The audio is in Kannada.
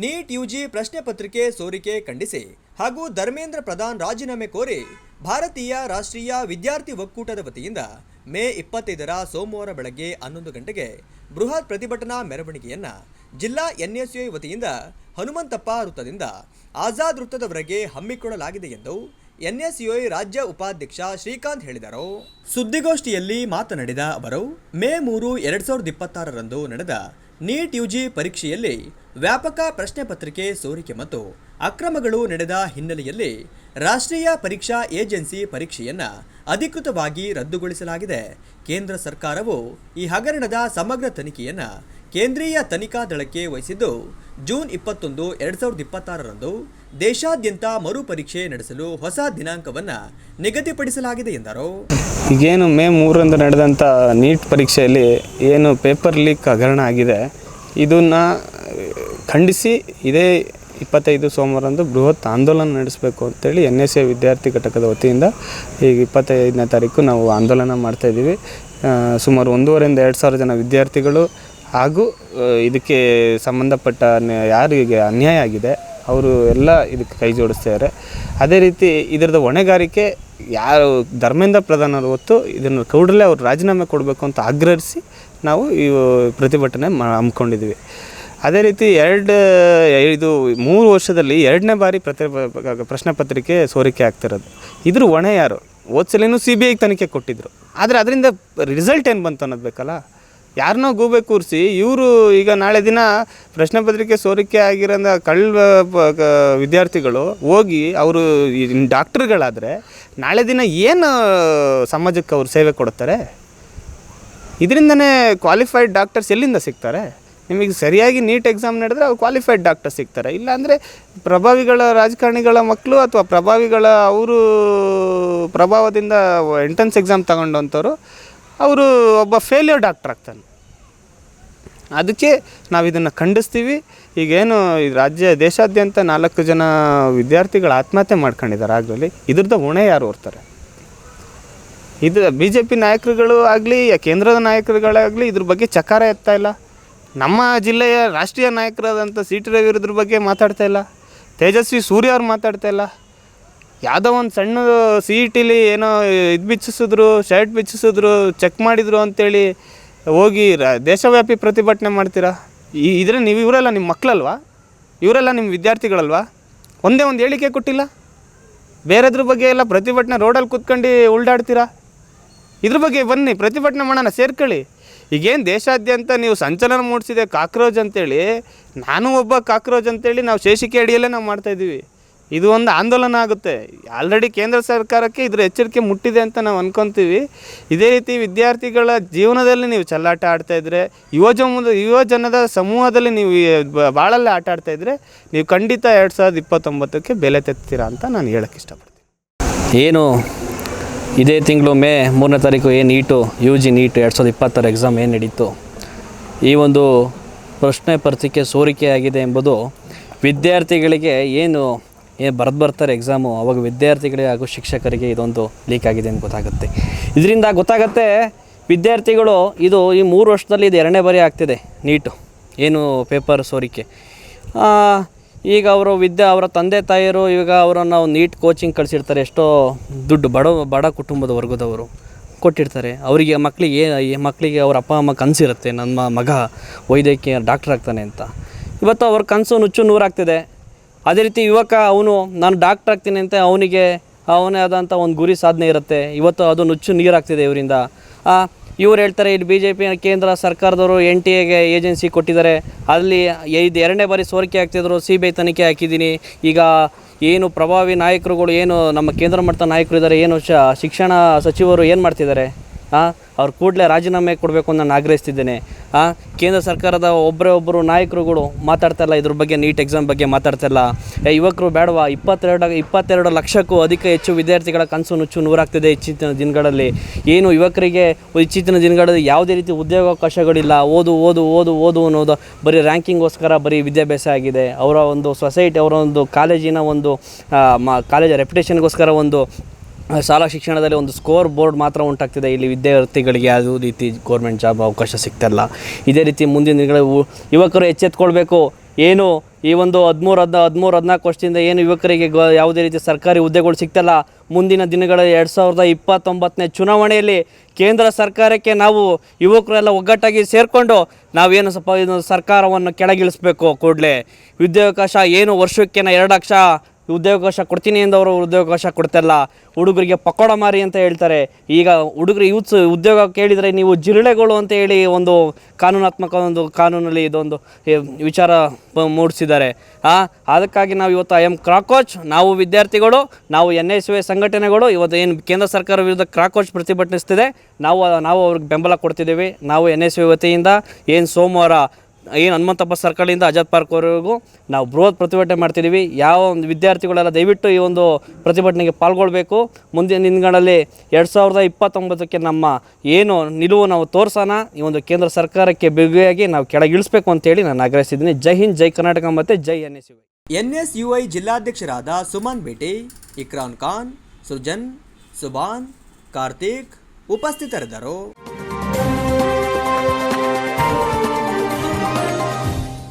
ನೀಟ್ ಯುಜಿ ಪ್ರಶ್ನೆ ಪತ್ರಿಕೆ ಸೋರಿಕೆ ಖಂಡಿಸಿ ಹಾಗೂ ಧರ್ಮೇಂದ್ರ ಪ್ರಧಾನ್ ರಾಜೀನಾಮೆ ಕೋರಿ ಭಾರತೀಯ ರಾಷ್ಟ್ರೀಯ ವಿದ್ಯಾರ್ಥಿ ಒಕ್ಕೂಟದ ವತಿಯಿಂದ ಮೇ 25ರ ಸೋಮವಾರ ಬೆಳಗ್ಗೆ 11 ಗಂಟೆಗೆ ಬೃಹತ್ ಪ್ರತಿಭಟನಾ ಮೆರವಣಿಗೆಯನ್ನು ಜಿಲ್ಲಾ ಎನ್ಎಸ್ಯುಐ ವತಿಯಿಂದ ಹನುಮಂತಪ್ಪ ವೃತ್ತದಿಂದ ಆಜಾದ್ ವೃತ್ತದವರೆಗೆ ಹಮ್ಮಿಕೊಳ್ಳಲಾಗಿದೆ ಎಂದು ಎನ್ಎಸ್ಯುಐ ರಾಜ್ಯ ಉಪಾಧ್ಯಕ್ಷ ಶ್ರೀಕಾಂತ್ ಹೇಳಿದರು. ಸುದ್ದಿಗೋಷ್ಠಿಯಲ್ಲಿ ಮಾತನಾಡಿದ ಅವರು ಮೇ 3, 2026ರಂದು ನಡೆದ ನೀಟ್ ಯುಜಿ ಪರೀಕ್ಷೆಯಲ್ಲಿ ವ್ಯಾಪಕ ಪ್ರಶ್ನೆ ಪತ್ರಿಕೆ ಸೋರಿಕೆ ಮತ್ತು ಅಕ್ರಮಗಳು ನಡೆದ ಹಿನ್ನೆಲೆಯಲ್ಲಿ ರಾಷ್ಟ್ರೀಯ ಪರೀಕ್ಷಾ ಏಜೆನ್ಸಿ ಪರೀಕ್ಷೆಯನ್ನು ಅಧಿಕೃತವಾಗಿ ರದ್ದುಗೊಳಿಸಲಾಗಿದೆ. ಕೇಂದ್ರ ಸರ್ಕಾರವು ಈ ಹಗರಣದ ಸಮಗ್ರ ತನಿಖೆಯನ್ನು ಕೇಂದ್ರೀಯ ತನಿಖಾ ದಳಕ್ಕೆ ವಹಿಸಿದ್ದು ಜೂನ್ 21, 2026ರಂದು ದೇಶಾದ್ಯಂತ ಮರುಪರೀಕ್ಷೆ ನಡೆಸಲು ಹೊಸ ದಿನಾಂಕವನ್ನು ನಿಗದಿಪಡಿಸಲಾಗಿದೆ ಎಂದರು. ಈಗೇನು ಮೇ 3ರಂದು ನಡೆದಂಥ ನೀಟ್ ಪರೀಕ್ಷೆಯಲ್ಲಿ ಏನು ಪೇಪರ್ ಲೀಕ್ ಹಗರಣ ಆಗಿದೆ, ಇದನ್ನು ಖಂಡಿಸಿ ಇದೇ 25 ಸೋಮವಾರಂದು ಬೃಹತ್ ಆಂದೋಲನ ನಡೆಸಬೇಕು ಅಂತೇಳಿ ಎನ್ಎಸ್ಯುಐ ವಿದ್ಯಾರ್ಥಿ ಘಟಕದ ವತಿಯಿಂದ ಈಗ 25ನೇ ತಾರೀಕು ನಾವು ಆಂದೋಲನ ಮಾಡ್ತಾಯಿದ್ದೀವಿ. ಸುಮಾರು 1,500-2,000 ಜನ ವಿದ್ಯಾರ್ಥಿಗಳು ಹಾಗೂ ಇದಕ್ಕೆ ಸಂಬಂಧಪಟ್ಟ ಯಾರಿಗೆ ಅನ್ಯಾಯ ಆಗಿದೆ ಅವರು ಎಲ್ಲ ಇದಕ್ಕೆ ಕೈ ಜೋಡಿಸ್ತಾರೆ. ಅದೇ ರೀತಿ ಇದರದ ಹೊಣೆಗಾರಿಕೆ ಯಾರು ಧರ್ಮೇಂದ್ರ ಪ್ರಧಾನ್ ಅವರು ಹೊತ್ತು ಇದನ್ನು ಕೂಡಲೇ ಅವರು ರಾಜೀನಾಮೆ ಕೊಡಬೇಕು ಅಂತ ಆಗ್ರಹಿಸಿ ನಾವು ಈ ಪ್ರತಿಭಟನೆ ಹಮ್ಮಿಕೊಂಡಿದ್ದೀವಿ. ಅದೇ ರೀತಿ 3 ವರ್ಷದಲ್ಲಿ 2ನೇ ಬಾರಿ ಪ್ರಶ್ನೆ ಪತ್ರಿಕೆ ಸೋರಿಕೆ ಆಗ್ತಿರೋದು. ಇದ್ರ ಹೊಣೆ ಯಾರು? ಹೋದ್ಸಲಿನೂ CBI ತನಿಖೆ ಕೊಟ್ಟಿದ್ದರು, ಆದರೆ ಅದರಿಂದ ರಿಸಲ್ಟ್ ಏನು ಬಂತು ಅನ್ನೋದು ಬೇಕಲ್ಲ. ಯಾರನ್ನೋ ಗೂಬೆ ಕೂರಿಸಿ ಇವರು ಈಗ ನಾಳೆ ದಿನ ಪ್ರಶ್ನೆ ಪತ್ರಿಕೆ ಸೋರಿಕೆ ಆಗಿರೋ ವಿದ್ಯಾರ್ಥಿಗಳು ಹೋಗಿ ಅವರು ಡಾಕ್ಟ್ರುಗಳಾದರೆ ನಾಳೆ ದಿನ ಏನು ಸಮಾಜಕ್ಕೆ ಅವರು ಸೇವೆ ಕೊಡುತ್ತಾರೆ? ಇದರಿಂದನೇ ಕ್ವಾಲಿಫೈಡ್ ಡಾಕ್ಟರ್ಸ್ ಎಲ್ಲಿಂದ ಸಿಗ್ತಾರೆ? ನಿಮಗೆ ಸರಿಯಾಗಿ ನೀಟ್ ಎಕ್ಸಾಮ್ ನಡೆದ್ರೆ ಅವ್ರು ಕ್ವಾಲಿಫೈಡ್ ಡಾಕ್ಟರ್ ಸಿಗ್ತಾರೆ. ಇಲ್ಲಾಂದರೆ ಪ್ರಭಾವಿಗಳ ರಾಜಕಾರಣಿಗಳ ಮಕ್ಕಳು ಅಥವಾ ಪ್ರಭಾವಿಗಳ ಅವರು ಪ್ರಭಾವದಿಂದ ಎಂಟ್ರೆನ್ಸ್ ಎಕ್ಸಾಮ್ ತಗೊಂಡಂಥವ್ರು ಅವರು ಒಬ್ಬ ಫೇಲ್ಯೂರ್ ಡಾಕ್ಟರ್ ಆಗ್ತಾನೆ. ಅದಕ್ಕೆ ನಾವು ಇದನ್ನು ಖಂಡಿಸ್ತೀವಿ. ಈಗೇನು ದೇಶಾದ್ಯಂತ 4 ಜನ ವಿದ್ಯಾರ್ಥಿಗಳು ಆತ್ಮಹತ್ಯೆ ಮಾಡ್ಕೊಂಡಿದ್ದಾರೆ. ಆಗಲಿ ಇದ್ರದ್ದು ಹೊಣೆ ಯಾರು ಹೊರ್ತಾರೆ? ಇದು BJP ನಾಯಕರುಗಳು ಆಗಲಿ ಕೇಂದ್ರದ ನಾಯಕರುಗಳಾಗಲಿ ಇದ್ರ ಬಗ್ಗೆ ಚಕಾರ ಎತ್ತಾ ಇಲ್ಲ. ನಮ್ಮ ಜಿಲ್ಲೆಯ ರಾಷ್ಟ್ರೀಯ ನಾಯಕರಾದಂಥ CT ರವಿ ಇದ್ರ ಬಗ್ಗೆ ಮಾತಾಡ್ತಾ ಇಲ್ಲ. ತೇಜಸ್ವಿ ಸೂರ್ಯ ಅವ್ರು ಮಾತಾಡ್ತಾ ಇಲ್ಲ. ಯಾವುದೋ ಒಂದು ಸಣ್ಣ CETಲಿ ಏನೋ ಇದು ಬಿಚ್ಚಿಸಿದ್ರು, ಶರ್ಟ್ ಬಿಚ್ಚಿಸಿದ್ರು, ಚೆಕ್ ಮಾಡಿದರು ಅಂಥೇಳಿ ಹೋಗಿ ದೇಶವ್ಯಾಪಿ ಪ್ರತಿಭಟನೆ ಮಾಡ್ತೀರಾ? ನೀವು ಇವರೆಲ್ಲ ನಿಮ್ಮ ಮಕ್ಕಳಲ್ವಾ? ಇವರೆಲ್ಲ ನಿಮ್ಮ ವಿದ್ಯಾರ್ಥಿಗಳಲ್ವಾ? ಒಂದೇ ಒಂದು ಹೇಳಿಕೆ ಕೊಟ್ಟಿಲ್ಲ. ಬೇರೆದ್ರ ಬಗ್ಗೆ ಎಲ್ಲ ಪ್ರತಿಭಟನೆ ರೋಡಲ್ಲಿ ಕೂತ್ಕೊಂಡು ಉಲ್ಡಾಡ್ತೀರಾ? ಇದ್ರ ಬಗ್ಗೆ ಬನ್ನಿ, ಪ್ರತಿಭಟನೆ ಮಾಡೋಣ, ಸೇರ್ಕೊಳ್ಳಿ. ಈಗೇನು ದೇಶಾದ್ಯಂತ ನೀವು ಸಂಚಲನ ಮೂಡಿಸಿದೆ ಕಾಕ್ರೋಚ್ ಅಂತೇಳಿ, ನಾನು ಒಬ್ಬ ಕಾಕ್ರೋಚ್ ಅಂತೇಳಿ ನಾವು ಶೇಷಿಕೆ ಅಡಿಯಲ್ಲೇ ನಾವು ಮಾಡ್ತಾಯಿದ್ದೀವಿ. ಇದು ಒಂದು ಆಂದೋಲನ ಆಗುತ್ತೆ. ಆಲ್ರೆಡಿ ಕೇಂದ್ರ ಸರ್ಕಾರಕ್ಕೆ ಇದರ ಎಚ್ಚರಿಕೆ ಮುಟ್ಟಿದೆ ಅಂತ ನಾವು ಅಂದ್ಕೊತೀವಿ. ಇದೇ ರೀತಿ ವಿದ್ಯಾರ್ಥಿಗಳ ಜೀವನದಲ್ಲಿ ನೀವು ಚೆಲ್ಲಾಟ ಆಡ್ತಾಯಿದ್ರೆ, ಯುವಜನದ ಸಮೂಹದಲ್ಲಿ ನೀವು ಭಾಳಲ್ಲೇ ಆಟ ಆಡ್ತಾಯಿದ್ರೆ ನೀವು ಖಂಡಿತ 2029ಕ್ಕೆ ಬೆಲೆ ತೆತ್ತೀರಾ ಅಂತ ನಾನು ಹೇಳೋಕ್ಕೆ ಇಷ್ಟಪಡ್ತೀನಿ. ಏನು ಇದೇ ತಿಂಗಳು ಮೇ 3ನೇ ತಾರೀಕು ಏನು UG ನೀಟ್ 2026 ಎಕ್ಸಾಮ್ ಏನು ನಡೀತು, ಈ ಒಂದು ಪ್ರಶ್ನೆ ಪತ್ರಿಕೆ ಸೋರಿಕೆ ಆಗಿದೆ ಎಂಬುದು ವಿದ್ಯಾರ್ಥಿಗಳಿಗೆ ಏನು ಬರ್ತಾರೆ ಎಕ್ಸಾಮು, ಅವಾಗ ವಿದ್ಯಾರ್ಥಿಗಳಿಗೆ ಹಾಗೂ ಶಿಕ್ಷಕರಿಗೆ ಇದೊಂದು ಲೀಕ್ ಆಗಿದೆ ಅಂತ ಗೊತ್ತಾಗುತ್ತೆ. ಇದರಿಂದ ಗೊತ್ತಾಗುತ್ತೆ ವಿದ್ಯಾರ್ಥಿಗಳು ಈ 3 ವರ್ಷದಲ್ಲಿ ಇದು 2ನೇ ಬಾರಿ ಆಗ್ತಿದೆ ನೀಟು ಏನು ಪೇಪರ್ ಸೋರಿಕೆ. ಈಗ ಅವರ ತಂದೆ ತಾಯಿಯರು ಈಗ ಅವರನ್ನು ನೀಟ್ ಕೋಚಿಂಗ್ ಕಳಿಸಿರ್ತಾರೆ. ಎಷ್ಟೋ ದುಡ್ಡು ಬಡ ಕುಟುಂಬದ ವರ್ಗದವರು ಕೊಟ್ಟಿರ್ತಾರೆ. ಅವರಿಗೆ ಮಕ್ಕಳಿಗೆ ಅವ್ರ ಅಪ್ಪ ಅಮ್ಮ ಕನಸಿರುತ್ತೆ, ನನ್ನ ಮಗ ವೈದ್ಯಕೀಯ ಡಾಕ್ಟರ್ ಆಗ್ತಾನೆ ಅಂತ. ಇವತ್ತು ಅವ್ರ ಕನಸು ನುಚ್ಚು ನೂರಾಗ್ತಿದೆ. ಅದೇ ರೀತಿ ಯುವಕ ನಾನು ಡಾಕ್ಟರ್ ಆಗ್ತೀನಿ ಅಂತ ಅವನೇ ಆದಂಥ ಒಂದು ಗುರಿ ಸಾಧನೆ ಇರುತ್ತೆ. ಇವತ್ತು ಅದು ನುಚ್ಚು ನೀರಾಗ್ತಿದೆ ಇವರಿಂದ. ಇವ್ರು ಹೇಳ್ತಾರೆ ಇಲ್ಲಿ BJP ಕೇಂದ್ರ ಸರ್ಕಾರದವರು NTA ಏಜೆನ್ಸಿ ಕೊಟ್ಟಿದ್ದಾರೆ, ಅಲ್ಲಿ 2ನೇ ಬಾರಿ ಸೋರಿಕೆ ಆಗ್ತಿದ್ರು, CBI ತನಿಖೆ ಹಾಕಿದ್ದೀನಿ. ಈಗ ಏನು ಪ್ರಭಾವಿ ನಾಯಕರುಗಳು ಏನು ನಮ್ಮ ಕೇಂದ್ರ ಮಟ್ಟದ ನಾಯಕರು ಇದ್ದಾರೆ, ಏನು ಶಿಕ್ಷಣ ಸಚಿವರು ಏನು ಮಾಡ್ತಿದ್ದಾರೆ, ಅವ್ರು ಕೂಡಲೇ ರಾಜೀನಾಮೆ ಕೊಡಬೇಕು ಅಂತ ನಾನು ಆಗ್ರಹಿಸ್ತಿದ್ದೇನೆ. ಕೇಂದ್ರ ಸರ್ಕಾರದ ಒಬ್ಬರು ನಾಯಕರುಗಳು ಮಾತಾಡ್ತಾಯಿಲ್ಲ, ಇದ್ರ ಬಗ್ಗೆ ನೀಟ್ ಎಕ್ಸಾಮ್ ಬಗ್ಗೆ ಮಾತಾಡ್ತಾಯಿಲ್ಲ. ಯುವಕರು ಬೇಡವಾ? 22 ಲಕ್ಷಕ್ಕೂ ಹೆಚ್ಚು ವಿದ್ಯಾರ್ಥಿಗಳ ಕನಸು ನುಚ್ಚು ನೂರಾಗ್ತಿದೆ ಇತ್ತೀಚಿನ ದಿನಗಳಲ್ಲಿ. ಏನು ಯುವಕರಿಗೆ ಇತ್ತೀಚಿನ ದಿನಗಳಲ್ಲಿ ಯಾವುದೇ ರೀತಿ ಉದ್ಯೋಗಾವಕಾಶಗಳಿಲ್ಲ. ಓದು ಅನ್ನೋದು ಬರೀ ರ್ಯಾಂಕಿಂಗ್ಗೋಸ್ಕರ ಬರೀ ವಿದ್ಯಾಭ್ಯಾಸ ಆಗಿದೆ. ಅವರ ಒಂದು ಸೊಸೈಟಿ, ಅವರ ಒಂದು ಕಾಲೇಜಿನ ಒಂದು ಕಾಲೇಜ್ ರೆಪ್ಯುಟೇಷನ್ಗೋಸ್ಕರ ಒಂದು ಶಾಲಾ ಶಿಕ್ಷಣದಲ್ಲಿ ಒಂದು ಸ್ಕೋರ್ ಬೋರ್ಡ್ ಮಾತ್ರ ಉಂಟಾಗ್ತಿದೆ. ಇಲ್ಲಿ ವಿದ್ಯಾರ್ಥಿಗಳಿಗೆ ಯಾವುದೇ ರೀತಿ ಗೌರ್ಮೆಂಟ್ ಜಾಬ್ ಅವಕಾಶ ಸಿಗ್ತಾಯಿಲ್ಲ. ಇದೇ ರೀತಿ ಮುಂದಿನ ದಿನಗಳಲ್ಲಿ ಯುವಕರು ಎಚ್ಚೆತ್ಕೊಳ್ಬೇಕು. ಏನು ಈ ಒಂದು 13-14 ವರ್ಷದಿಂದ ಏನು ಯುವಕರಿಗೆ ಯಾವುದೇ ರೀತಿ ಸರ್ಕಾರಿ ಹುದ್ದೆಗಳು ಸಿಗ್ತಲ್ಲ, ಮುಂದಿನ ದಿನಗಳ 2029ನೇ ಚುನಾವಣೆಯಲ್ಲಿ ಕೇಂದ್ರ ಸರ್ಕಾರಕ್ಕೆ ನಾವು ಯುವಕರೆಲ್ಲ ಒಗ್ಗಟ್ಟಾಗಿ ಸೇರಿಕೊಂಡು ನಾವೇನು ಸ್ವಲ್ಪ ಇದು ಸರ್ಕಾರವನ್ನು ಕೆಳಗಿಳಿಸ್ಬೇಕು. ಕೂಡಲೇ ಉದ್ಯೋಗಾವಕಾಶ ಏನು ವರ್ಷಕ್ಕೆ 2 ಲಕ್ಷ ಉದ್ಯೋಗಾವಕಾಶ ಕೊಡ್ತೀನಿ ಎಂದವರು ಉದ್ಯೋಗಾವಕಾಶ ಕೊಡ್ತಾಯಿಲ್ಲ. ಹುಡುಗರಿಗೆ ಪಕೋಡ ಮಾರಿ ಅಂತ ಹೇಳ್ತಾರೆ. ಈಗ ಹುಡುಗರು ಯೂತ್ಸ್ ಉದ್ಯೋಗ ಕೇಳಿದರೆ ನೀವು ಜಿರಳೆಗಳು ಅಂತ ಹೇಳಿ ಒಂದು ಕಾನೂನಲ್ಲಿ ಇದೊಂದು ವಿಚಾರ ಮೂಡಿಸಿದ್ದಾರೆ. ಅದಕ್ಕಾಗಿ ನಾವು ಇವತ್ತು ಐ ಎಮ್ ಕ್ರಾಕೋಚ್, ನಾವು ವಿದ್ಯಾರ್ಥಿಗಳು, ನಾವು NSY ಸಂಘಟನೆಗಳು ಇವತ್ತು ಏನು ಕೇಂದ್ರ ಸರ್ಕಾರ ವಿರುದ್ಧ ಕ್ರಾಕೋಚ್ ಪ್ರತಿಭಟನಿಸ್ತಿದೆ, ನಾವು ಅವ್ರಿಗೆ ಬೆಂಬಲ ಕೊಡ್ತಿದ್ದೀವಿ. ನಾವು NSY ವತಿಯಿಂದ ಏನು ಸೋಮವಾರ ಏನು ಹನುಮಂತಪ್ಪ ಸರ್ಕಲಿಂದ ಆಜಾದ್ ಪಾರ್ಕ್ವರೆಗೂ ನಾವು ಬೃಹತ್ ಪ್ರತಿಭಟನೆ ಮಾಡ್ತಿದ್ದೀವಿ. ಯಾವ ಒಂದು ವಿದ್ಯಾರ್ಥಿಗಳೆಲ್ಲ ದಯವಿಟ್ಟು ಈ ಒಂದು ಪ್ರತಿಭಟನೆಗೆ ಪಾಲ್ಗೊಳ್ಬೇಕು. ಮುಂದಿನ ದಿನಗಳಲ್ಲಿ 2029ಕ್ಕೆ ನಮ್ಮ ಏನು ನಿಲುವು ನಾವು ತೋರಿಸೋಣ. ಈ ಒಂದು ಕೇಂದ್ರ ಸರ್ಕಾರಕ್ಕೆ ಬಿಗಿಯಾಗಿ ನಾವು ಕೆಳಗಿಳಿಸ್ಬೇಕು ಅಂತೇಳಿ ನಾನು ಆಗ್ರಹಿಸಿದ್ದೀನಿ. ಜೈ ಹಿಂದ್, ಜೈ ಕರ್ನಾಟಕ ಮತ್ತು ಜೈ NSY. NSUI ಜಿಲ್ಲಾಧ್ಯಕ್ಷರಾದ ಸುಮನ್ ಬೇಟೆ, ಇಕ್ರಾನ್ ಖಾನ್, ಸೃಜನ್, ಸುಬಾನ್, ಕಾರ್ತಿಕ್ ಉಪಸ್ಥಿತರಿದ್ದರು.